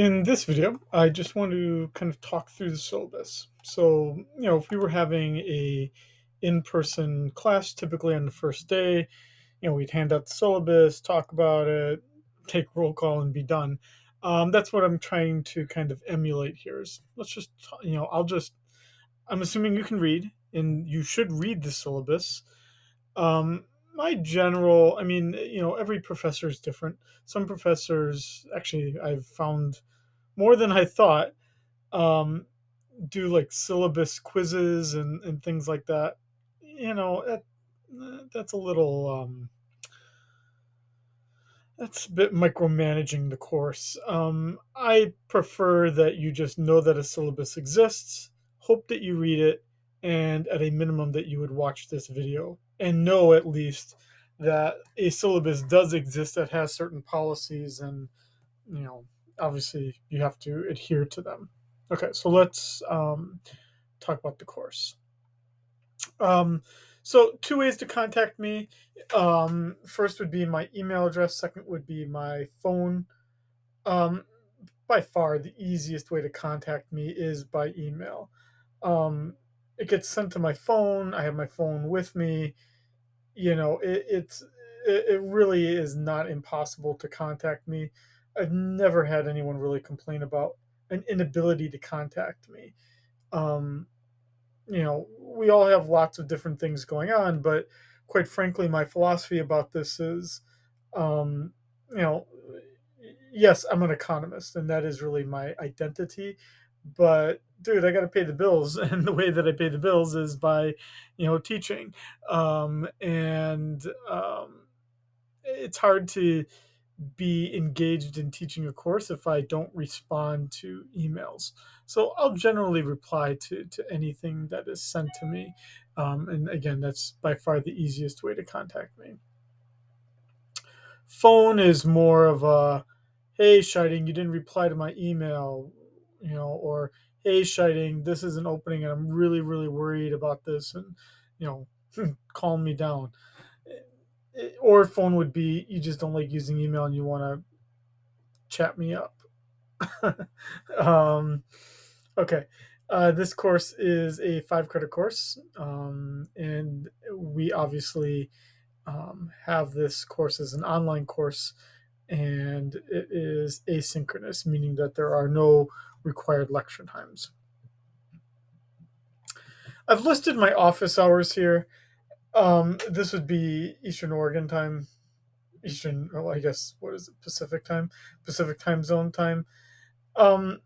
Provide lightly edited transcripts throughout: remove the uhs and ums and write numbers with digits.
In this video, I just want to kind of talk through the syllabus. So, if we were having a in-person class, typically on the first day, we'd hand out the syllabus, talk about it, take roll call, and be done. That's what I'm trying to kind of emulate here. Is let's just, I'm assuming you can read, and you should read the syllabus. My general, every professor is different. Some professors, actually, I've found more than I thought, um, do like syllabus quizzes and things like that. That's a little that's a bit micromanaging the course. I prefer that you just know that a syllabus exists, hope that you read it, and at a minimum that you would watch this video and know at least that a syllabus does exist that has certain policies and you know, obviously you have to adhere to them. Okay, so let's talk about the course. Um, so two ways to contact me. First would be my email address. Second would be my phone. Um, by far, the easiest way to contact me is by email. Um, it gets sent to my phone. I have my phone with me. It really is not impossible to contact me. I've never had anyone really complain about an inability to contact me. Um, we all have lots of different things going on, but quite frankly, my philosophy about this is, um, you know, yes, I'm an economist, and that is really my identity. But dude, I got to pay the bills, and the way that I pay the bills is by, teaching. And it's hard to be engaged in teaching a course if I don't respond to emails. So I'll generally reply to anything that is sent to me. And again, that's by far the easiest way to contact me. Phone is more of a, hey, Shiting, you didn't reply to my email, or hey, Shiting, this is an opening and I'm really, really worried about this and, you calm me down. Or phone would be, you just don't like using email and you want to chat me up. um, okay. This course is a 5 credit course, and we obviously have this course as an online course, and it is asynchronous, meaning that there are no required lecture times. I've listed my office hours here. This would be Eastern Oregon time, Eastern, well, I guess, what is it, Pacific time, Pacific time zone time. Um,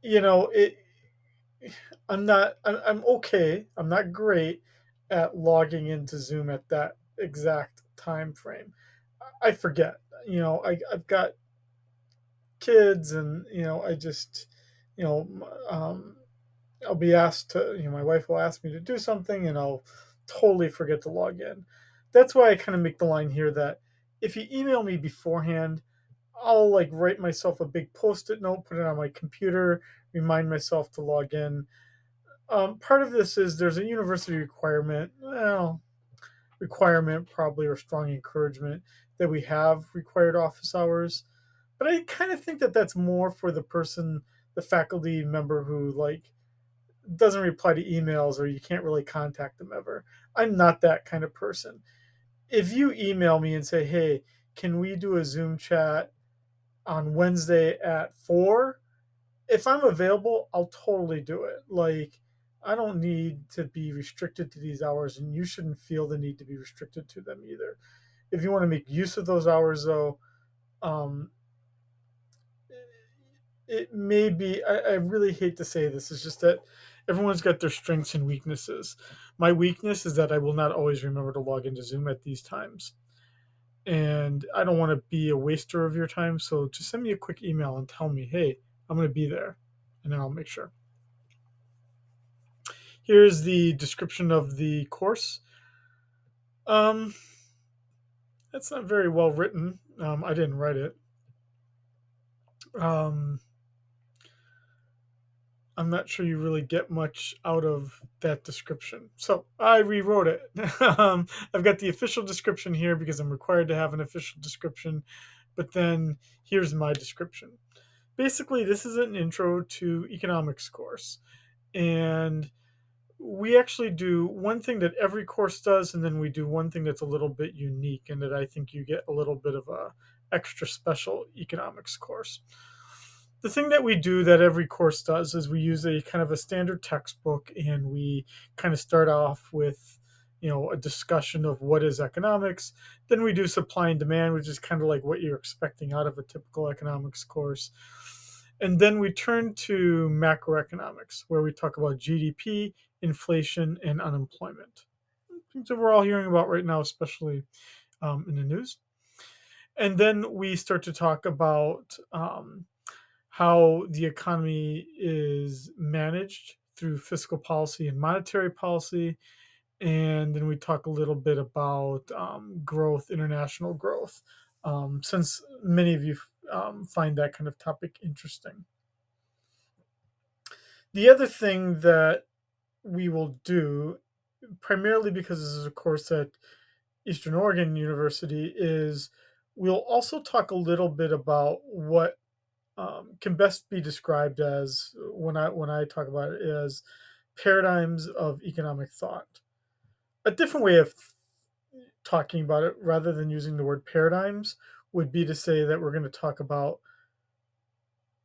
it I'm okay. I'm not great at logging into Zoom at that exact time frame. I forget. I've got kids, and I just, you know, I'll be asked to. My wife will ask me to do something, and I'll totally forget to log in. That's why I kind of make the line here that if you email me beforehand, I'll like write myself a big post-it note, put it on my computer, remind myself to log in. Part of this is there's a university requirement, well, requirement probably, or strong encouragement that we have required office hours. But I kind of think that that's more for the person, the faculty member who like doesn't reply to emails or you can't really contact them ever. I'm not that kind of person. If you email me and say, "Hey, can we do a Zoom chat on Wednesday at 4?" If I'm available, I'll totally do it. Like, I don't need to be restricted to these hours, and you shouldn't feel the need to be restricted to them either. If you want to make use of those hours, though, um, it may be, I really hate to say this, it's just that everyone's got their strengths and weaknesses. My weakness is that I will not always remember to log into Zoom at these times. And I don't want to be a waster of your time. So just send me a quick email and tell me, hey, I'm going to be there. And then I'll make sure. Here's the description of the course. Um, that's not very well written. I didn't write it. Um, I'm not sure you really get much out of that description. So I rewrote it. I've got the official description here because I'm required to have an official description. But then here's my description. Basically, this is an intro to economics course. And we actually do one thing that every course does, and then we do one thing that's a little bit unique, and that I think you get a little bit of a extra special economics course. The thing that we do that every course does is we use a kind of a standard textbook, and we kind of start off with a discussion of what is economics. Then we do supply and demand, which is kind of like what you're expecting out of a typical economics course. And then we turn to macroeconomics, where we talk about GDP, inflation, and unemployment. Things that we're all hearing about right now, especially in the news. And then we start to talk about how the economy is managed through fiscal policy and monetary policy. And then we talk a little bit about growth, international growth, since many of you find that kind of topic interesting. The other thing that we will do, primarily because this is a course at Eastern Oregon University, is we'll also talk a little bit about what can best be described as, when I talk about it, as paradigms of economic thought. A different way of talking about it, rather than using the word paradigms, would be to say that we're going to talk about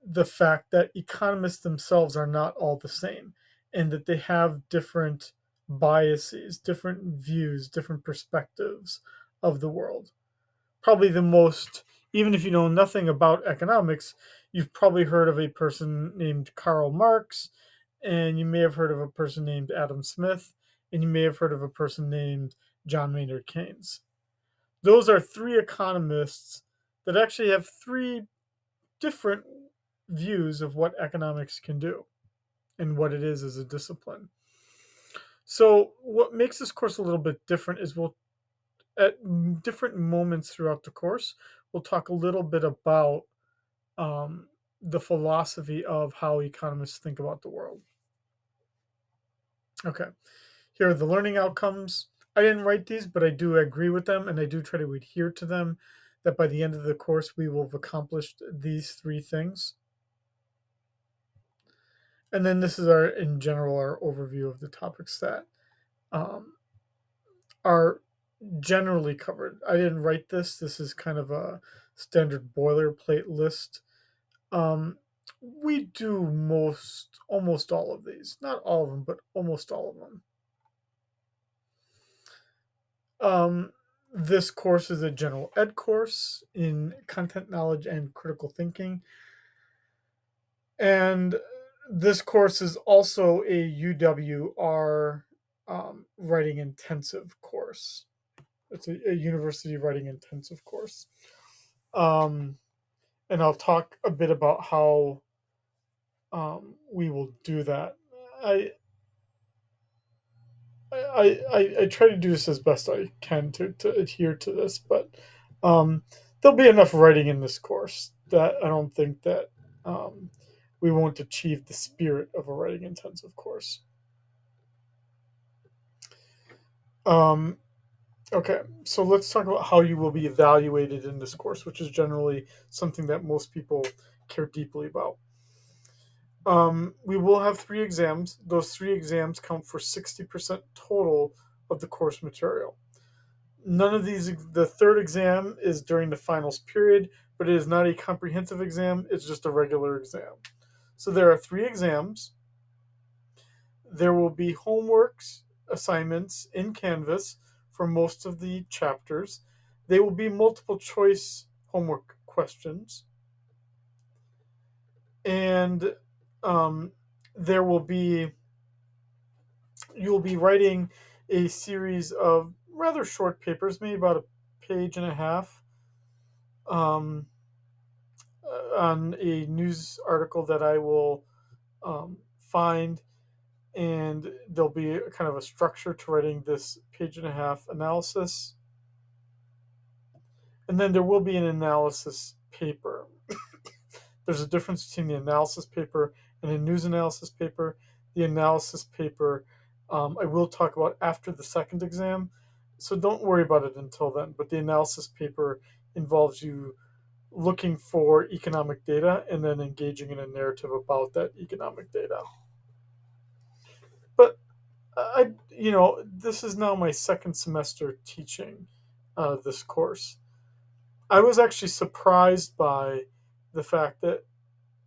the fact that economists themselves are not all the same, and that they have different biases, different views, different perspectives of the world. Probably the most, even if you know nothing about economics, you've probably heard of a person named Karl Marx, and you may have heard of a person named Adam Smith, and you may have heard of a person named John Maynard Keynes. Those are three economists that actually have three different views of what economics can do and what it is as a discipline. So, what makes this course a little bit different is at different moments throughout the course, we'll talk a little bit about um, the philosophy of how economists think about the world. Okay, here are the learning outcomes. I didn't write these, but I do agree with them, and I do try to adhere to them. That by the end of the course, we will have accomplished these three things. And then this is in general, our overview of the topics that um, are generally covered. I didn't write this. This is kind of a standard boilerplate list. Um, we do almost all of these. Not all of them, but almost all of them. This course is a general ed course in content knowledge and critical thinking. And this course is also a UWR writing intensive course. It's a university writing intensive course. Um, and I'll talk a bit about how we will do that. I, I try to do this as best I can to adhere to this, but um, there'll be enough writing in this course that I don't think that um, we won't achieve the spirit of a writing intensive course. Um, okay, so let's talk about how you will be evaluated in this course, which is generally something that most people care deeply about. We will have three exams. Those three exams count for 60% total of the course material. None of these, the third exam is during the finals period, but it is not a comprehensive exam, it's just a regular exam. So there are three exams. There will be homeworks, assignments in Canvas for most of the chapters. They will be multiple choice homework questions. And um, there will be, you'll be writing a series of rather short papers, maybe about a page and a half, um, on a news article that I will find, and there'll be a kind of a structure to writing this page and a half analysis. And then there will be an analysis paper. There's a difference between the analysis paper and a news analysis paper. The analysis paper I will talk about after the second exam, so don't worry about it until then. But the analysis paper involves you looking for economic data and then engaging in a narrative about that economic data. But this is now my second semester teaching this course. I was actually surprised by the fact that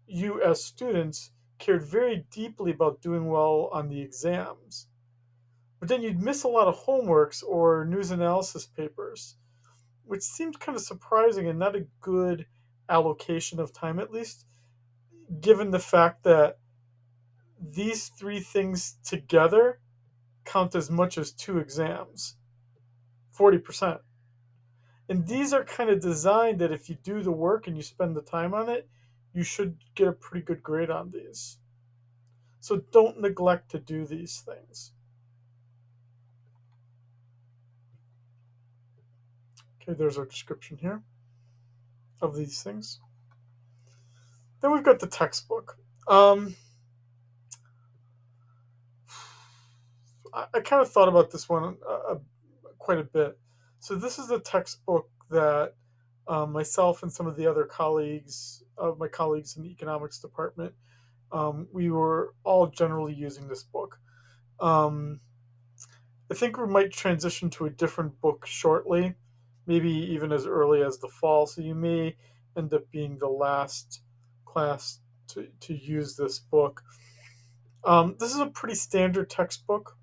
you, as students, cared very deeply about doing well on the exams. But then you'd miss a lot of homeworks or news analysis papers, which seemed kind of surprising and not a good allocation of time, at least, given the fact that these three things together count as much as two exams, 40%. And these are kind of designed that if you do the work and you spend the time on it, you should get a pretty good grade on these. So don't neglect to do these things. Okay, there's our description here of these things. Then we've got the textbook. I kind of thought about this one quite a bit. So this is the textbook that myself and some of the other my colleagues in the economics department, we were all generally using this book. Um, I think we might transition to a different book shortly, maybe even as early as the fall. So you may end up being the last class to use this book. This is a pretty standard textbook.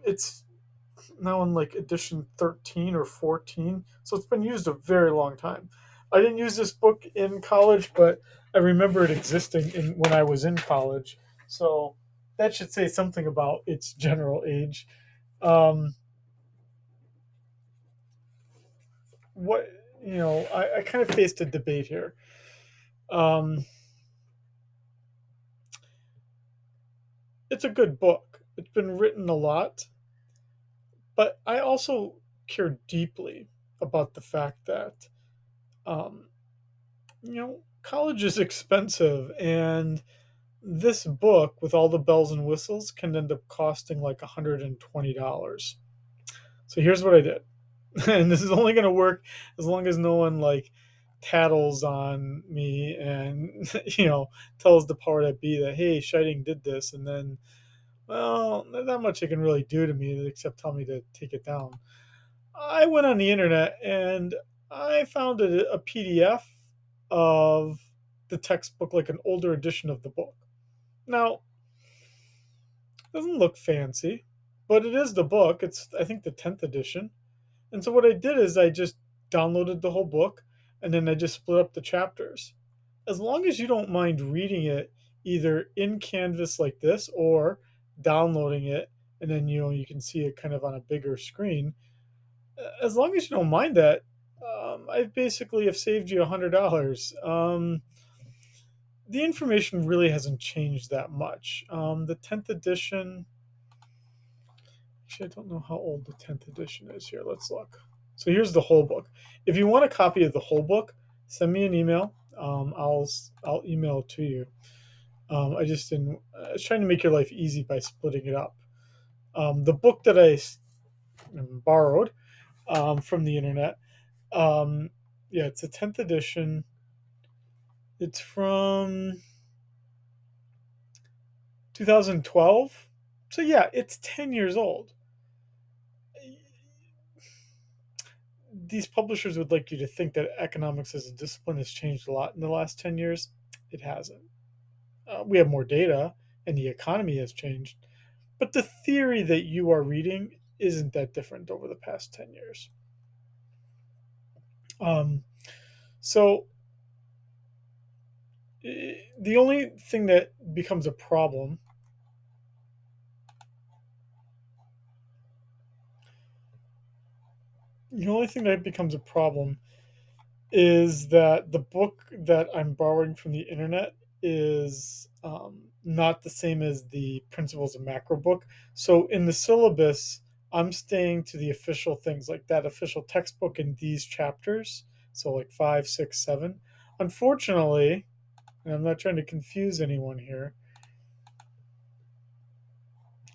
It's now in like edition 13 or 14, so it's been used a very long time. I didn't use this book in college, but I remember it existing when I was in college, so that should say something about its general age. Um, what I kind of faced a debate here. Um, it's a good book. It's been written a lot, but I also care deeply about the fact that um, college is expensive, and this book, with all the bells and whistles, can end up costing like $120. So here's what I did, and this is only going to work as long as no one like tattles on me and tells the power that be that hey, Scheiding did this, and then well, not much they can really do to me except tell me to take it down. I went on the internet and I found a PDF of the textbook, like an older edition of the book. Now, it doesn't look fancy, but it is the book. It's, I think, the 10th edition. And so what I did is I just downloaded the whole book and then I just split up the chapters. As long as you don't mind reading it either in Canvas like this or downloading it and then you can see it kind of on a bigger screen, as long as you don't mind that, I basically have saved you $100. The information really hasn't changed that much. The 10th edition, actually, I don't know how old the 10th edition is here. Let's look. So here's the whole book. If you want a copy of the whole book, send me an email. I'll email it to you. I just didn't. I was trying to make your life easy by splitting it up. The book that I borrowed from the internet, yeah, it's a 10th edition. It's from 2012. So yeah, it's 10 years old. These publishers would like you to think that economics as a discipline has changed a lot in the last 10 years. It hasn't. We have more data and the economy has changed. But the theory that you are reading isn't that different over the past 10 years. Um, so the only thing that becomes a problem the only thing that becomes a problem is that the book that I'm borrowing from the internet is not the same as the Principles of Macro book. So in the syllabus, I'm staying to the official things like that official textbook in these chapters. So like 5, 6, 7. Unfortunately, and I'm not trying to confuse anyone here,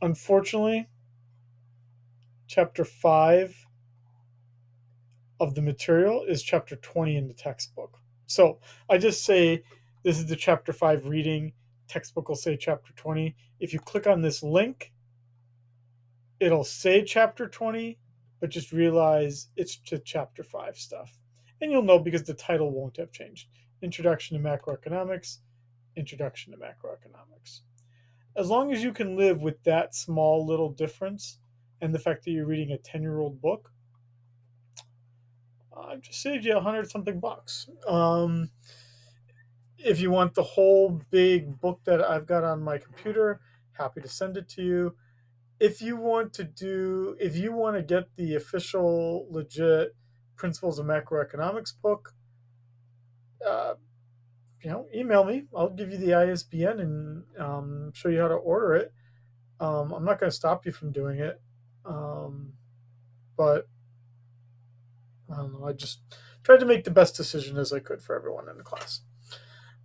unfortunately, chapter 5 of the material is chapter 20 in the textbook. So I just say this is the chapter 5 reading. Textbook will say chapter 20. If you click on this link, it'll say chapter 20, but just realize it's to chapter 5 stuff. And you'll know because the title won't have changed. Introduction to Macroeconomics, Introduction to Macroeconomics. As long as you can live with that small little difference and the fact that you're reading a 10-year-old book, I've just saved you 100 something bucks. If you want the whole big book that I've got on my computer, happy to send it to you. If you want to get the official legit Principles of Macroeconomics book, uh, email me. I'll give you the ISBN and show you how to order it. I'm not going to stop you from doing it, but I don't know. I just tried to make the best decision as I could for everyone in the class.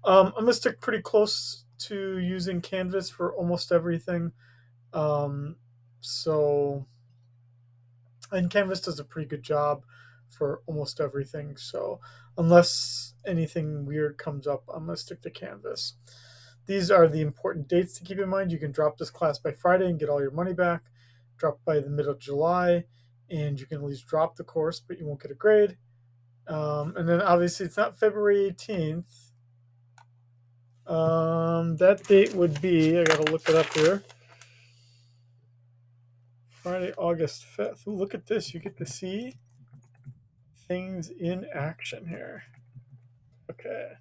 I'm going to stick pretty close to using Canvas for almost everything. Um, so, and Canvas does a pretty good job for almost everything. So, unless anything weird comes up, I'm going to stick to Canvas. These are the important dates to keep in mind. You can drop this class by Friday and get all your money back. Drop by the middle of July, and you can at least drop the course, but you won't get a grade. And then obviously it's not February 18th. That date would be, I got to look it up here, Friday, August 5th. Ooh, look at this. You get to see things in action here. Okay.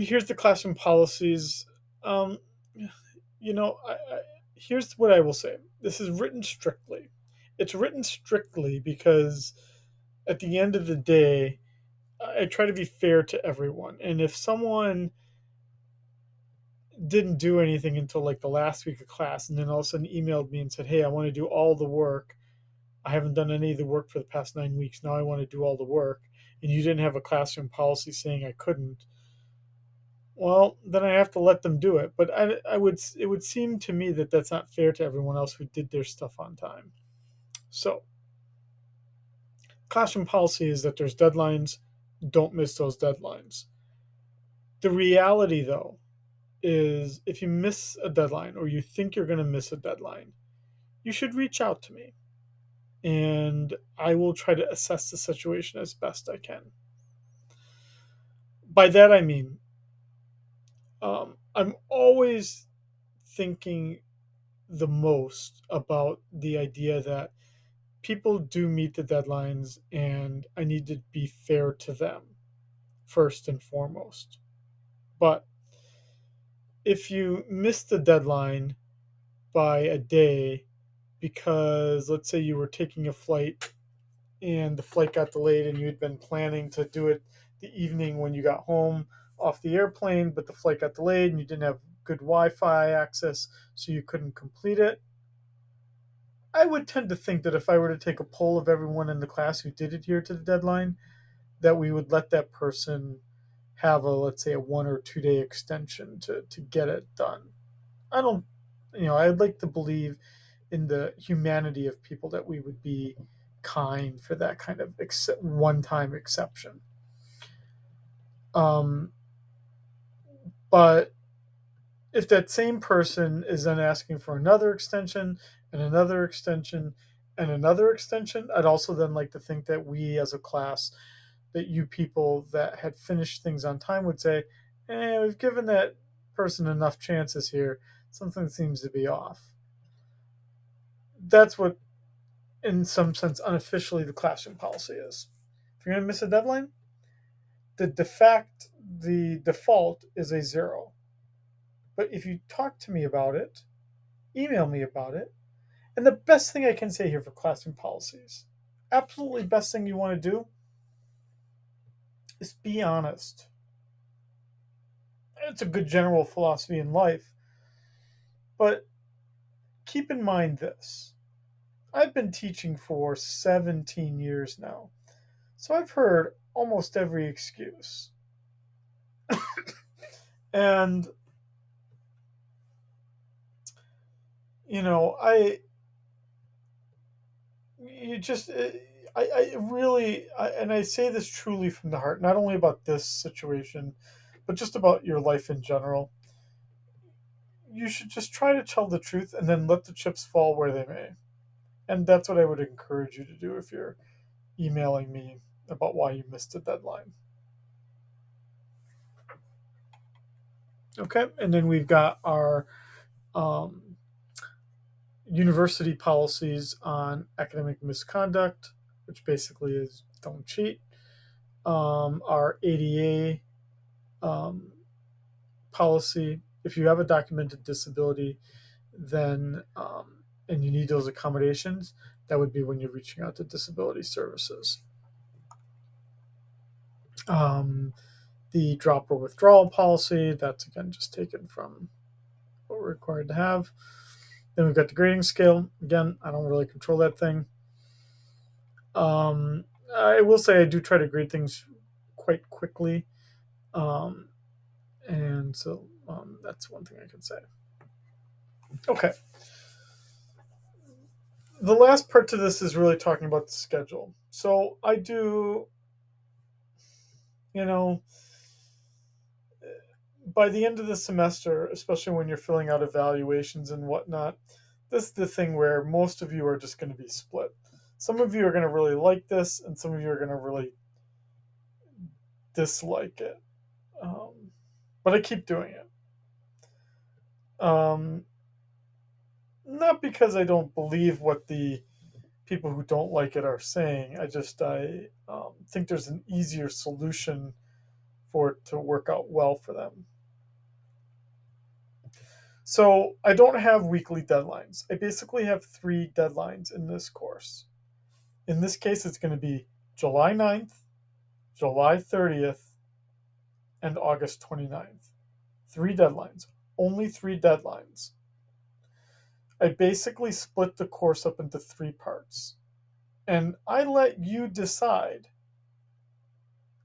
Here's the classroom policies. Um, here's what I will say. This is written strictly. It's written strictly because at the end of the day, I try to be fair to everyone. And if someone didn't do anything until like the last week of class and then all of a sudden emailed me and said, "Hey, I want to do all the work. I haven't done any of the work for the past 9 weeks. Now I want to do all the work." And you didn't have a classroom policy saying I couldn't, well, then I have to let them do it. But it would seem to me that that's not fair to everyone else who did their stuff on time. So, classroom policy is that there's deadlines. Don't miss those deadlines. The reality, though, is if you miss a deadline or you think you're going to miss a deadline, you should reach out to me and I will try to assess the situation as best I can. By that, I mean, I'm always thinking the most about the idea that people do meet the deadlines and I need to be fair to them first and foremost. But if you miss the deadline by a day because let's say you were taking a flight and the flight got delayed and you'd been planning to do it the evening when you got home off the airplane, but the flight got delayed and you didn't have good Wi-Fi access, so you couldn't complete it. I would tend to think that if I were to take a poll of everyone in the class who did adhere to the deadline, that we would let that person have a, let's say, a 1 or 2 day extension to get it done. I don't, I'd like to believe in the humanity of people that we would be kind for that kind of one-time exception. Um, but if that same person is then asking for another extension and another extension and another extension, I'd also then like to think that we as a class, that you people that had finished things on time would say, we've given that person enough chances here. Something seems to be off. That's what, in some sense, unofficially the classroom policy is. If you're going to miss a deadline, the default is a 0. But if you talk to me about it, email me about it, and the best thing I can say here for classroom policies, absolutely best thing you want to do is be honest. It's a good general philosophy in life, but keep in mind this. I've been teaching for 17 years now, so I've heard almost every excuse. And, I you just I really and I say this truly from the heart, not only about this situation, but just about your life in general. You should just try to tell the truth and then let the chips fall where they may. And that's what I would encourage you to do if you're emailing me about why you missed a deadline. Okay, and then we've got our um, university policies on academic misconduct, which basically is don't cheat. Our ADA policy. If you have a documented disability, then and you need those accommodations, that would be when you're reaching out to disability services. Um, the drop or withdrawal policy, that's again just taken from what we're required to have. Then we've got the grading scale. Again, I don't really control that thing. Um, I will say I do try to grade things quite quickly. Um, and so that's one thing I can say. Okay. The last part to this is really talking about the schedule. So I do, you know, by the end of the semester, especially when you're filling out evaluations and whatnot, this is the thing where most of you are just going to be split. Some of you are going to really like this, and some of you are going to really dislike it. But I keep doing it. Um, Not because I don't believe what the people who don't like it are saying. I think there's an easier solution for it to work out well for them. So I don't have weekly deadlines. I basically have 3 deadlines in this course. In this case, it's going to be July 9th, July 30th, and August 29th. 3 deadlines. Only 3 deadlines. I basically split the course up into 3 parts. And I let you decide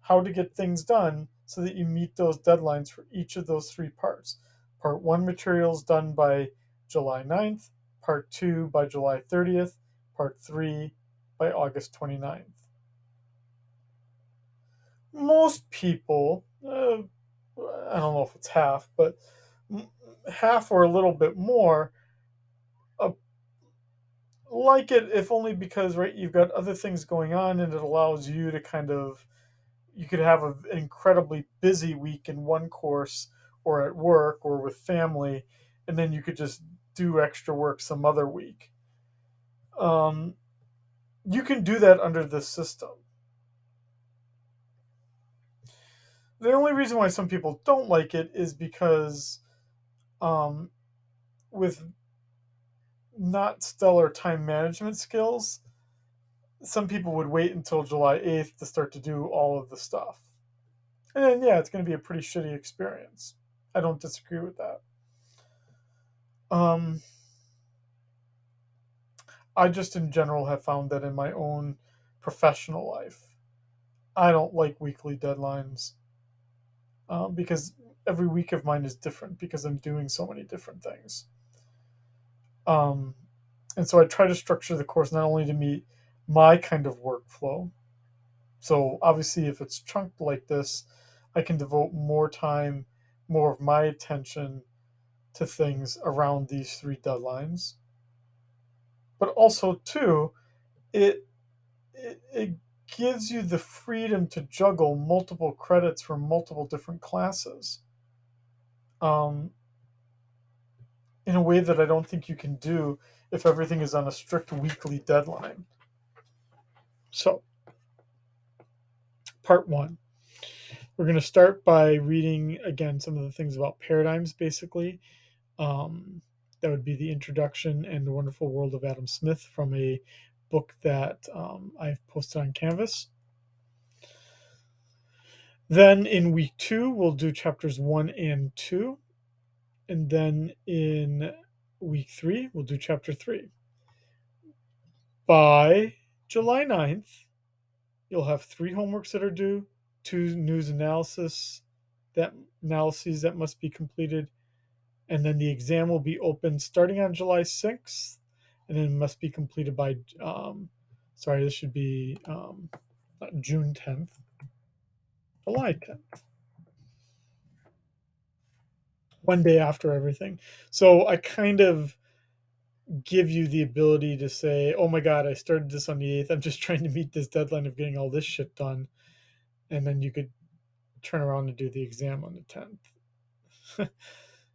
how to get things done so that you meet those deadlines for each of those 3 parts. Part 1 materials done by July 9th, Part 2 by July 30th, Part 3 by August 29th. Most people, I don't know if it's half, but half or a little bit more, uh, like it, if only because, right, you've got other things going on and it allows you to kind of you could have an incredibly busy week in one course or at work or with family, and then you could just do extra work some other week. Um, you can do that under this system. The only reason why some people don't like it is because um, with not stellar time management skills, some people would wait until July 8th to start to do all of the stuff. And then, yeah, it's going to be a pretty shitty experience. I don't disagree with that. Um, I just in general have found that in my own professional life, I don't like weekly deadlines because every week of mine is different because I'm doing so many different things. Um, and so I try to structure the course not only to meet my kind of workflow. So obviously, if it's chunked like this, I can devote more time, more of my attention to things around these 3 deadlines. But also, too, it it gives you the freedom to juggle multiple credits from multiple different classes um, in a way that I don't think you can do if everything is on a strict weekly deadline. So, part 1. We're going to start by reading again some of the things about paradigms, basically. Um, that would be the introduction and the wonderful world of Adam Smith from a book that I've posted on Canvas. Then in week 2, we'll do chapters 1 and 2. And then in week 3, we'll do chapter 3. By July 9th, you'll have 3 homeworks that are due, 2 news analyses that must be completed, and then the exam will be open starting on July 6th, and then must be completed by Sorry, this should be not June 10th, July 10th, one day after everything. So I kind of give you the ability to say, oh my God, I started this on the 8th. I'm just trying to meet this deadline of getting all this shit done. And then you could turn around and do the exam on the 10th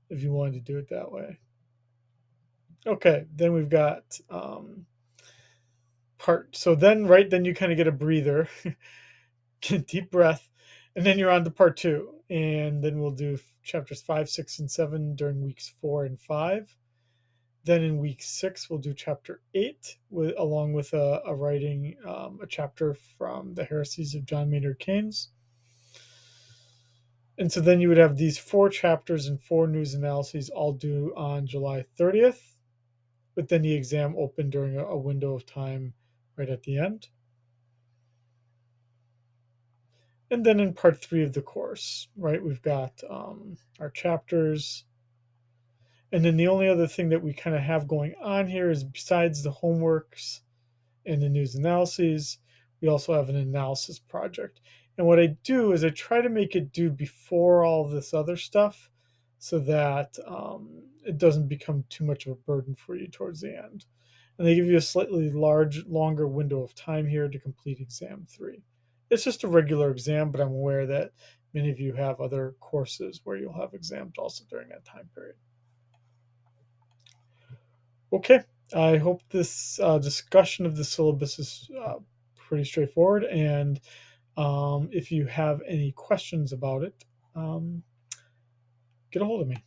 if you wanted to do it that way. Okay, then we've got so then, right, then you kind of get a breather, get a deep breath, and then you're on to part two. And then we'll do chapters 5, 6, and 7 during weeks 4 and 5. Then in week 6, we'll do chapter 8, along with a writing a chapter from the Heresies of John Maynard Keynes. And so then you would have these 4 chapters and 4 news analyses all due on July 30th, but then the exam open during a window of time right at the end. And then in part 3 of the course, right, we've got our chapters. And then the only other thing that we kind of have going on here is, besides the homeworks and the news analyses, we also have an analysis project. And what I do is I try to make it due before all this other stuff, so that it doesn't become too much of a burden for you towards the end. And they give you a slightly longer window of time here to complete exam 3. It's just a regular exam, but I'm aware that many of you have other courses where you'll have exams also during that time period. Okay, I hope this discussion of the syllabus is pretty straightforward. And if you have any questions about it, get a hold of me.